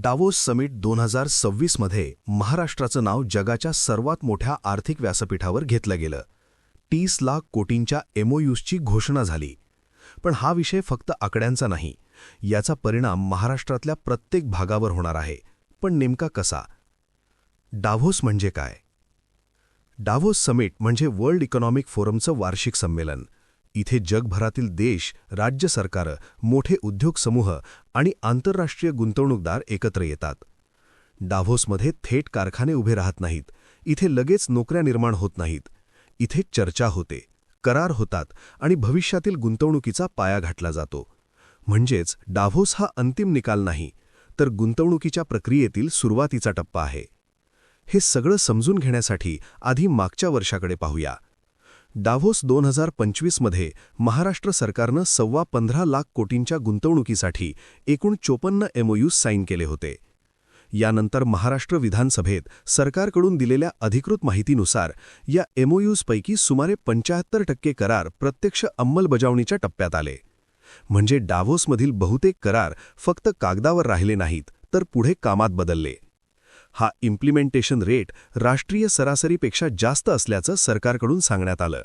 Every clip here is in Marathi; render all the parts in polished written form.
डावोस समिट 2026 मध्ये महाराष्ट्राचं नाव जगाच्या सर्वात मोठ्या आर्थिक व्यासपीठावर घेतलं गेलं. 30 लाख कोटींच्या एमओयूजची घोषणा झाली. पण हा विषय फक्त आकड्यांचा नाही, याचा परिणाम महाराष्ट्रातल्या प्रत्येक भागावर होणार आहे. पण नेमका कसा? डाव्होस म्हणजे काय? डाव्होस समिट म्हणजे वर्ल्ड इकॉनॉमिक फोरमचं वार्षिक संमेलन. इथे जगभरातील देश, राज्य सरकारं, मोठे उद्योग समूह आणि आंतरराष्ट्रीय गुंतवणूकदार एकत्र येतात. डाव्होसमध्ये थेट कारखाने उभे राहत नाहीत. इथे लगेच नोकऱ्या निर्माण होत नाहीत. इथे चर्चा होते, करार होतात आणि भविष्यातील गुंतवणुकीचा पाया घातला जातो. म्हणजेच डाव्होस हा अंतिम निकाल नाही, तर गुंतवणुकीच्या प्रक्रियेतील सुरुवातीचा टप्पा आहे. हे सगळं समजून घेण्यासाठी आधी मागच्या वर्षाकडे पाहूया. डाव्होस 2025 मध्ये महाराष्ट्र सरकारनं 15 लाख कोटींच्या गुंतवणुकीसाठी एकूण 54 एमओयूज साईन केले होते. यानंतर महाराष्ट्र विधानसभेत सरकारकडून दिलेल्या अधिकृत माहितीनुसार या एमओयूजपैकी सुमारे 75% करार प्रत्यक्ष अंमलबजावणीच्या टप्प्यात आले. म्हणजे डाव्होसमधील बहुतेक करार फक्त कागदावर राहिले नाहीत, तर पुढे कामात बदलले. हा इम्प्लिमेंटेशन रेट राष्ट्रीय सरासरीपेक्षा जास्त असल्याचं सरकारकडून सांगण्यात आलं.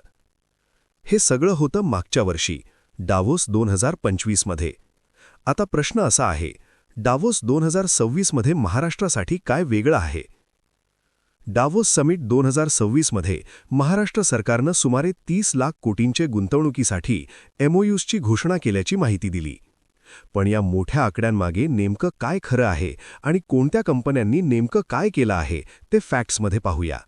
हे सगळं होतं मागच्या वर्षी, डाव्होस 2025 मध्ये. आता प्रश्न असा आहे, डाव्होस 2026 मध्ये महाराष्ट्रासाठी काय वेगळं आहे? डाव्होस समिट 2026 मध्ये महाराष्ट्र सरकारनं सुमारे 30 लाख कोटींचे गुंतवणुकीसाठी एमओयूजची घोषणा केल्याची माहिती दिली. पण या मोठ्या आकड्यांमागे नेमकं काय खरं आहे आणि कोणत्या कंपन्यांनी नेमकं काय केलं आहे ते फॅक्ट्समध्ये पाहूया.